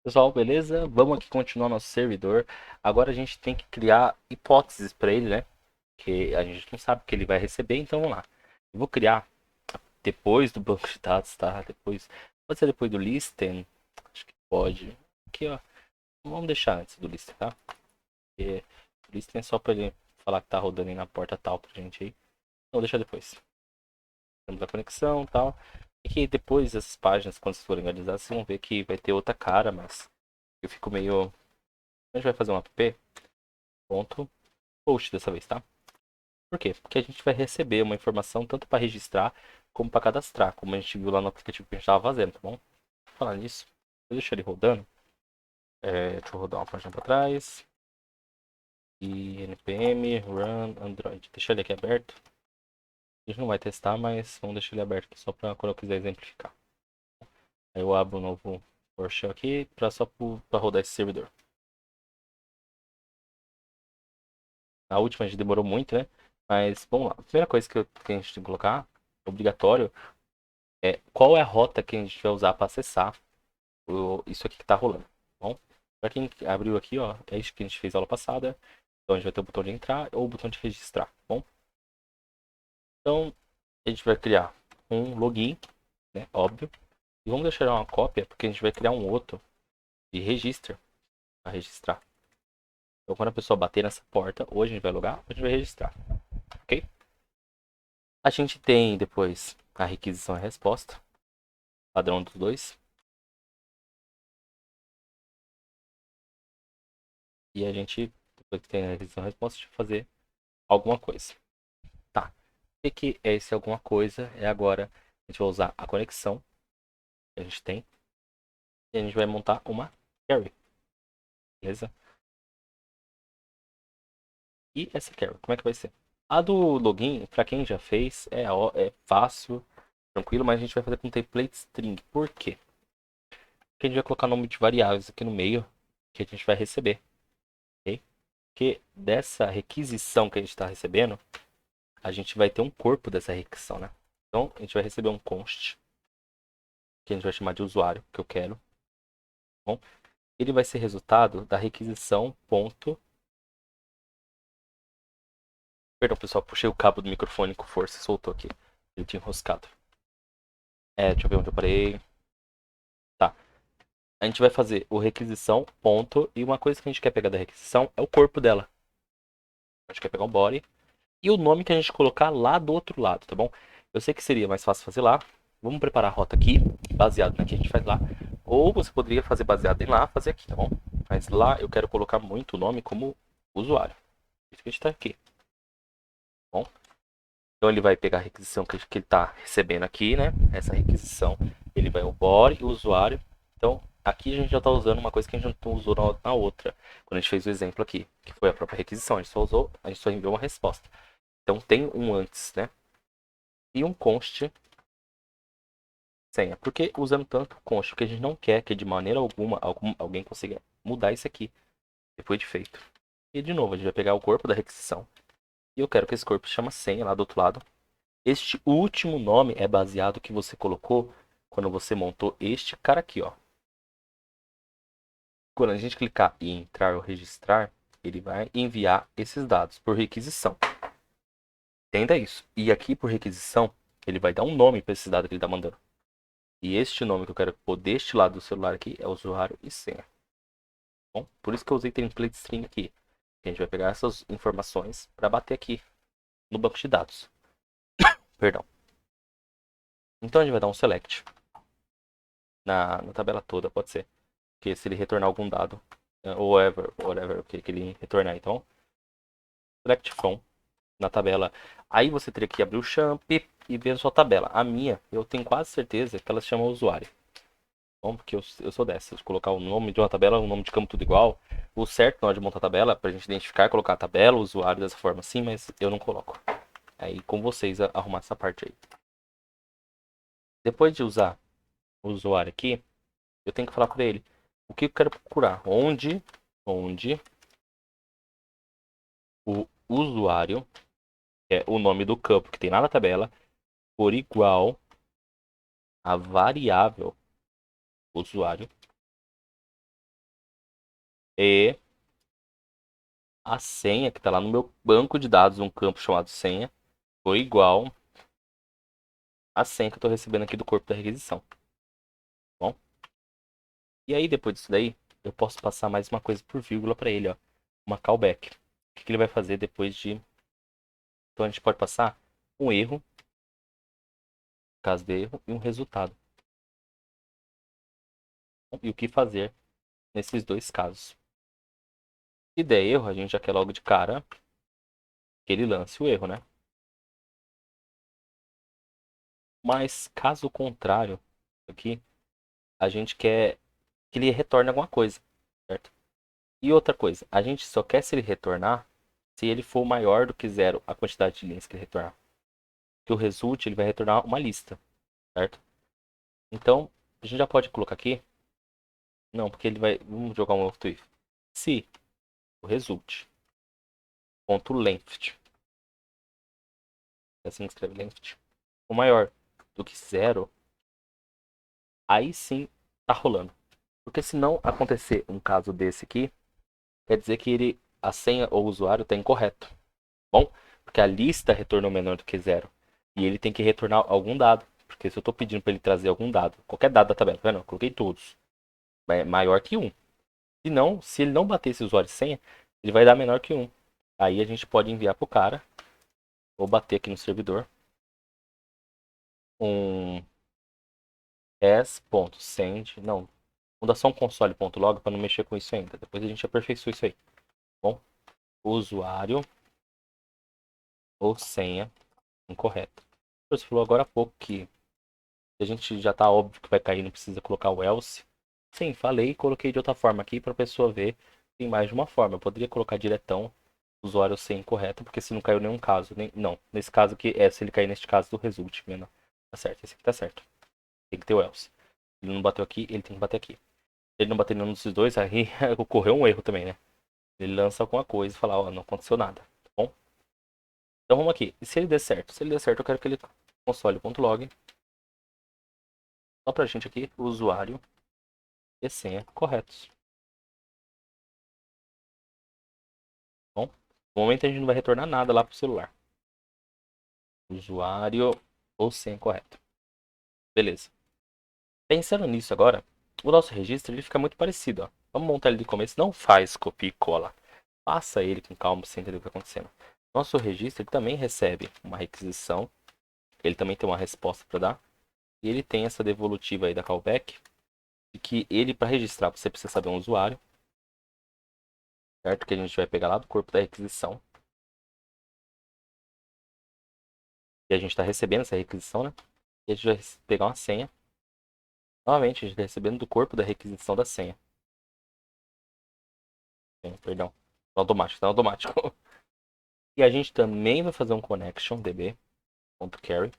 Pessoal, beleza? Vamos aqui continuar nosso servidor. Agora a gente tem que criar hipóteses para ele, né? Que a gente não sabe o que ele vai receber, então vamos lá. Eu vou criar depois do banco de dados, tá? Depois, pode ser depois do listen, acho que pode. Aqui, ó, vamos deixar antes do listen, tá? Porque o listen é só para ele falar que tá rodando aí na porta tal pra gente aí. Então deixa depois. Temos a conexão, tal. E que depois essas páginas, quando vocês forem organizar, vocês vão ver que vai ter outra cara, mas eu fico meio. A gente vai fazer um app ponto post dessa vez, tá? Por quê? Porque a gente vai receber uma informação tanto para registrar como para cadastrar, como a gente viu lá no aplicativo que a gente estava fazendo, tá bom? Vou falar nisso, eu deixo ele rodando. Deixa eu rodar uma página para trás. E npm run android. Deixa ele aqui aberto. A gente não vai testar, mas vamos deixar ele aberto aqui só para quando eu quiser exemplificar. Aí eu abro um novo PowerShell aqui para só para rodar esse servidor. A última a gente demorou muito, né? Mas vamos lá. A primeira coisa que a gente tem que colocar, obrigatório, qual é a rota que a gente vai usar para acessar isso aqui que está rolando. Tá bom, para quem abriu aqui, ó, é isso que a gente fez aula passada. Então a gente vai ter o botão de entrar ou o botão de registrar. Tá bom, então a gente vai criar um login, né, óbvio. E vamos deixar uma cópia porque a gente vai criar um outro de registro para registrar. Então quando a pessoa bater nessa porta, ou a gente vai logar ou a gente vai registrar, ok? A gente tem depois a requisição e a resposta, padrão dos dois. E a gente, depois que tem a requisição e a resposta, a gente vai fazer alguma coisa. Tá. O que é esse alguma coisa? É agora a gente vai usar a conexão que a gente tem e a gente vai montar uma carry, beleza? E essa carry, como é que vai ser? A do login, para quem já fez, é fácil, tranquilo, mas a gente vai fazer com template string. Por quê? Porque a gente vai colocar nome de variáveis aqui no meio que a gente vai receber, ok? Porque dessa requisição que a gente está recebendo, a gente vai ter um corpo dessa requisição, né? Então, a gente vai receber um const, que a gente vai chamar de usuário, que eu quero. Tá bom, ele vai ser resultado da requisição ponto. Perdão, pessoal, puxei o cabo do microfone com força e soltou aqui. Ele tinha enroscado. Deixa eu ver onde eu parei. Tá. A gente vai fazer o requisição ponto e uma coisa que a gente quer pegar da requisição é o corpo dela. A gente quer pegar o body e o nome que a gente colocar lá do outro lado, tá bom? Eu sei que seria mais fácil fazer lá. Vamos preparar a rota aqui, baseado na que a gente faz lá. Ou você poderia fazer baseado em lá, fazer aqui, tá bom? Mas lá eu quero colocar muito o nome como usuário. Isso que a gente tá aqui, tá bom? Então ele vai pegar a requisição que ele está recebendo aqui, né? Essa requisição, ele vai o body e o usuário. Então aqui a gente já está usando uma coisa que a gente não usou na outra, quando a gente fez o exemplo aqui, que foi a própria requisição. A gente só enviou uma resposta. Então tem um antes, né? E um const senha. Porque usando tanto const, porque a gente não quer que de maneira alguma alguém consiga mudar isso aqui depois de feito. E de novo, a gente vai pegar o corpo da requisição. E eu quero que esse corpo se chama senha lá do outro lado. Este último nome é baseado no que você colocou quando você montou este cara aqui, ó. Quando a gente clicar em entrar ou registrar, ele vai enviar esses dados por requisição. Entenda isso. E aqui por requisição, ele vai dar um nome para esse dado que ele está mandando. E este nome que eu quero pôr deste lado do celular aqui é usuário e senha. Bom, por isso que eu usei template string aqui. A gente vai pegar essas informações para bater aqui no banco de dados. Perdão. Então a gente vai dar um select na tabela toda, pode ser. Porque se ele retornar algum dado, ou whatever que ele retornar, então, select from na tabela. Aí você teria que abrir o champ e ver a sua tabela. A minha, eu tenho quase certeza que ela se chama usuário. Bom, porque eu sou dessa, de colocar o nome de uma tabela, o nome de campo tudo igual. O certo na hora de montar a tabela, pra gente identificar, é colocar a tabela, o usuário dessa forma assim, mas eu não coloco. Aí com vocês arrumar essa parte aí. Depois de usar o usuário aqui, eu tenho que falar para ele o que eu quero procurar. Onde o usuário, que é o nome do campo que tem lá na tabela, for igual a variável usuário e a senha que está lá no meu banco de dados, um campo chamado senha, foi igual à senha que eu estou recebendo aqui do corpo da requisição. Bom, e aí depois disso daí, eu posso passar mais uma coisa por vírgula para ele, ó, uma callback. O que ele vai fazer depois de... Então a gente pode passar um erro, caso de erro, e um resultado. E o que fazer nesses dois casos. Se der erro, a gente já quer logo de cara que ele lance o erro, né? Mas caso contrário, aqui, a gente quer que ele retorne alguma coisa, certo? E outra coisa, a gente só quer se ele retornar se ele for maior do que zero a quantidade de linhas que ele retornar. Que o result ele vai retornar uma lista, certo? Então, a gente já pode colocar aqui. Não, porque ele vai. Vamos jogar um outro if. Se o result ponto length, é assim que escreve length, for maior do que zero, aí sim tá rolando. Porque se não acontecer um caso desse aqui, quer dizer que a senha ou o usuário está incorreto. Bom, porque a lista retornou menor do que zero. E ele tem que retornar algum dado. Porque se eu estou pedindo para ele trazer algum dado, qualquer dado da tabela, tá vendo? Eu coloquei todos. É maior que 1. Se não, se ele não bater esse usuário e senha, ele vai dar menor que 1. Aí a gente pode enviar para o cara, ou bater aqui no servidor, um s.send, não, fundação console.log para não mexer com isso ainda. Depois a gente aperfeiçoa isso aí. Bom, usuário ou senha incorreta. Você falou agora há pouco que a gente já tá óbvio que vai cair, não precisa colocar o else. Sim, falei e coloquei de outra forma aqui para a pessoa ver. Tem mais de uma forma. Eu poderia colocar diretão usuário sem incorreto, porque se não caiu nenhum caso. Não, nesse caso aqui é se ele cair neste caso do result. Né? Tá certo, esse aqui tá certo. Tem que ter o else. Ele não bateu aqui, ele tem que bater aqui. Se ele não bater nenhum desses dois, aí ocorreu um erro também, né? Ele lança alguma coisa e fala, ó, não aconteceu nada, tá bom? Então vamos aqui. E se ele der certo? Se ele der certo, eu quero que ele console.log. Só pra gente aqui, usuário e senha corretos. Bom, no momento a gente não vai retornar nada lá pro celular. Usuário ou senha correta. Beleza. Pensando nisso agora, o nosso registro ele fica muito parecido. Ó. Vamos montar ele de começo. Não faz copia e cola. Passa ele com calma, sem entender o que está acontecendo. Nosso registro ele também recebe uma requisição. Ele também tem uma resposta para dar. E ele tem essa devolutiva aí da callback. De que ele, para registrar, você precisa saber um usuário. Certo? Que a gente vai pegar lá do corpo da requisição. E a gente está recebendo essa requisição, né? E a gente vai pegar uma senha. Novamente, a gente está recebendo do corpo da requisição da senha. Perdão. Tá automático, tá automático. E a gente também vai fazer um connection db.carry.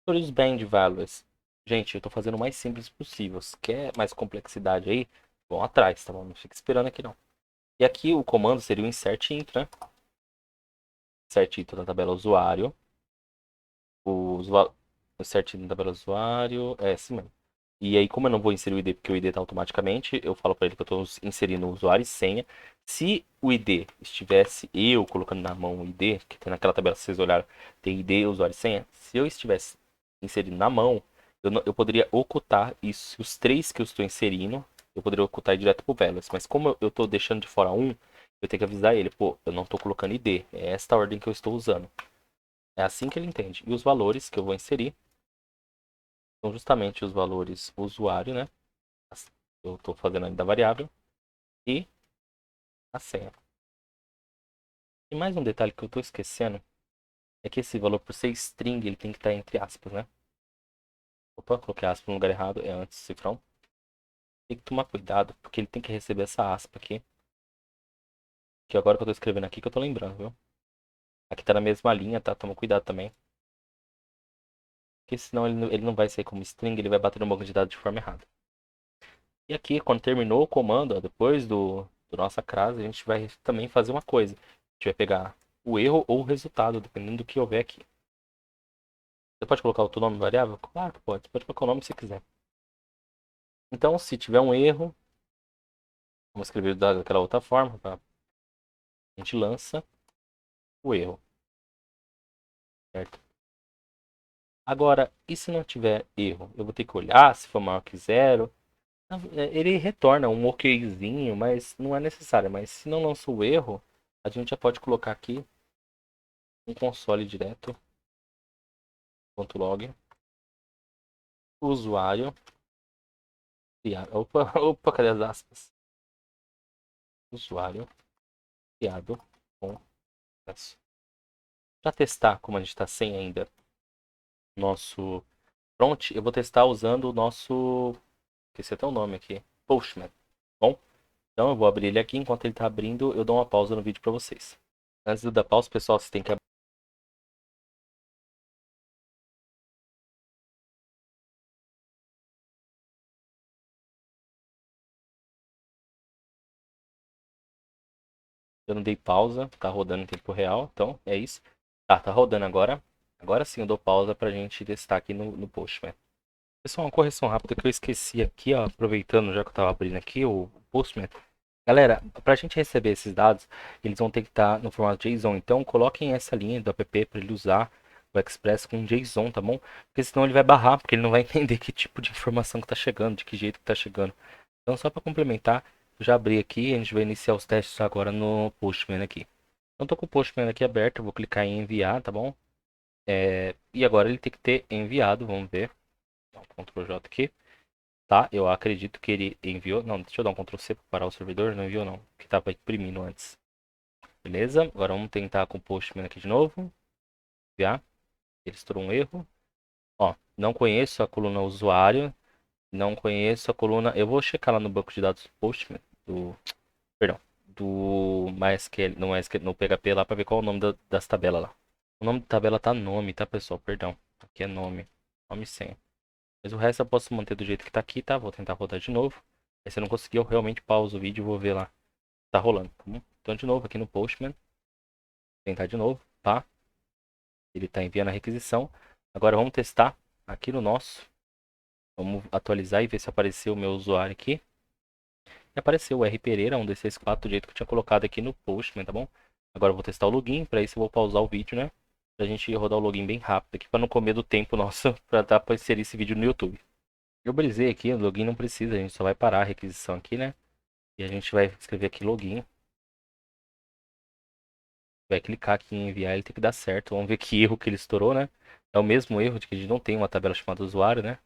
Storage band values. Gente, eu tô fazendo o mais simples possível. Se quer mais complexidade aí, vão atrás, tá bom? Não fica esperando aqui não. E aqui o comando seria o insert int, né? Insert int na tabela usuário. O insert int na tabela usuário. É assim mesmo. E aí, como eu não vou inserir o ID porque o ID está automaticamente, eu falo para ele que eu estou inserindo o usuário e senha. Se o ID estivesse eu colocando na mão o ID, que tem naquela tabela, se vocês olharam, tem ID, usuário e senha. Se eu estivesse inserindo na mão, eu poderia ocultar isso. Os três que eu estou inserindo, eu poderia ocultar direto para o Velas. Mas como eu estou deixando de fora um, eu tenho que avisar ele, pô, eu não estou colocando ID. É esta ordem que eu estou usando. É assim que ele entende. E os valores que eu vou inserir são justamente os valores usuário, né? Eu estou fazendo ainda a variável e a senha. E mais um detalhe que eu estou esquecendo é que esse valor, por ser string, ele tem que estar entre aspas, né? Opa, coloquei aspas no lugar errado, é antes do cifrão. Tem que tomar cuidado, porque ele tem que receber essa aspa aqui. Que agora que eu estou escrevendo aqui que eu estou lembrando, viu? Aqui está na mesma linha, tá? Toma cuidado também. Porque senão ele não vai sair como string, ele vai bater no banco de dados de forma errada. E aqui, quando terminou o comando, ó, depois do nossa crase, a gente vai também fazer uma coisa. A gente vai pegar o erro ou o resultado, dependendo do que houver aqui. Você pode colocar o teu nome variável? Claro que pode. Você pode colocar o nome se quiser. Então, se tiver um erro, Vamos escrever daquela outra forma, tá? A gente lança o erro, certo? Agora, e se não tiver erro? Eu vou ter que olhar se for maior que zero. Ele retorna um okzinho, mas não é necessário. Mas se não lançou o erro, a gente já pode colocar aqui um console direto, .log, usuário, criado. Opa, opa, cadê as aspas? Usuário, criado com acesso. Para testar como a gente está sem ainda nosso front, eu vou testar usando o nosso, esqueci até o nome aqui, Postman. Bom, então eu vou abrir ele aqui. Enquanto ele está abrindo, eu dou uma pausa no vídeo para vocês. Antes de eu dar pausa, pessoal, você tem que. Eu não dei pausa, tá rodando em tempo real, então é isso. Tá rodando agora. Agora sim eu dou pausa pra gente testar aqui no Postman. Pessoal, uma correção rápida que eu esqueci aqui, ó, aproveitando já que eu tava abrindo aqui o Postman. Galera, pra gente receber esses dados, eles vão ter que estar no formato JSON. Então coloquem essa linha do app para ele usar o Express com JSON, tá bom? Porque senão ele vai barrar, porque ele não vai entender que tipo de informação que tá chegando, de que jeito que tá chegando. Então só para complementar, eu já abri aqui, a gente vai iniciar os testes agora no Postman aqui. Então tô com o Postman aqui aberto, eu vou clicar em enviar, tá bom? E agora ele tem que ter enviado, vamos ver. Dá um Ctrl J aqui. Tá, eu acredito que ele enviou. Não, deixa eu dar um Ctrl C para parar o servidor. Não enviou não, que tava imprimindo antes. Beleza, agora vamos tentar com o Postman aqui de novo. Enviar. Ele estourou um erro. Ó, não conheço a coluna usuário. Não conheço a coluna. Eu vou checar lá no banco de dados do Postman. Perdão. Do MySQL, no MySQL, no PHP lá para ver qual é o nome das tabelas lá. O nome da tabela tá nome, tá, pessoal? Perdão. Aqui é nome. Nome e senha. Mas o resto eu posso manter do jeito que tá aqui, tá? Vou tentar rodar de novo. Aí se eu não conseguir, eu realmente pauso o vídeo e vou ver lá. Tá rolando, tá bom? Então de novo aqui no Postman. Tentar de novo, tá? Ele tá enviando a requisição. Agora vamos testar aqui no nosso. Vamos atualizar e ver se apareceu o meu usuário aqui. E apareceu o R Pereira 1264 do jeito que eu tinha colocado aqui no Postman, tá bom? Agora eu vou testar o login. Para isso eu vou pausar o vídeo, né? Pra gente rodar o login bem rápido aqui, para não comer do tempo nosso, para dar para inserir esse vídeo no YouTube. Eu brisei aqui, o login não precisa, a gente só vai parar a requisição aqui, né? E a gente vai escrever aqui login. Vai clicar aqui em enviar, ele tem que dar certo. Vamos ver que erro que ele estourou, né? É o mesmo erro de que a gente não tem uma tabela chamada usuário, né?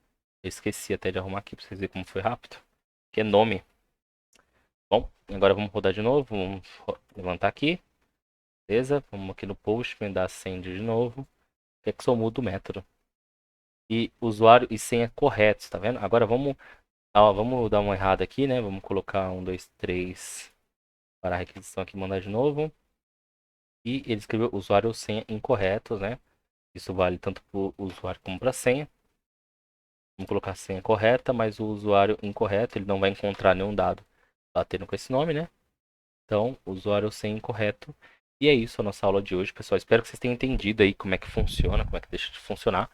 Eu esqueci até de arrumar aqui pra vocês verem como foi rápido. Que é nome. Bom, agora vamos rodar de novo. Vamos levantar aqui. Beleza? Vamos aqui no Postman, dar send de novo. Que é que só muda o método. E usuário e senha corretos, tá vendo? Agora vamos dar uma errada aqui, né? Vamos colocar 1, 2, 3 para a requisição aqui e mandar de novo. E ele escreveu usuário ou senha incorretos, né? Isso vale tanto para o usuário como para a senha. Vamos colocar a senha correta, mas o usuário incorreto, ele não vai encontrar nenhum dado batendo com esse nome, né? Então, usuário ou senha incorreto. E é isso a nossa aula de hoje, pessoal. Espero que vocês tenham entendido aí como é que funciona, como é que deixa de funcionar.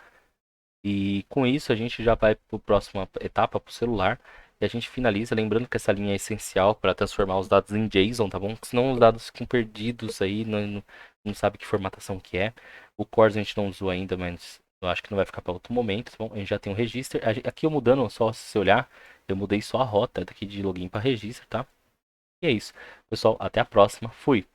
E com isso a gente já vai para a próxima etapa, para o celular. E a gente finaliza, lembrando que essa linha é essencial para transformar os dados em JSON, tá bom? Senão os dados ficam perdidos aí, não sabe que formatação que é. O CORS a gente não usou ainda, mas eu acho que não vai ficar para outro momento, tá bom? A gente já tem um registro. Aqui eu mudando, só se você olhar, eu mudei só a rota daqui de login para registro, tá? E é isso. Pessoal, até a próxima. Fui!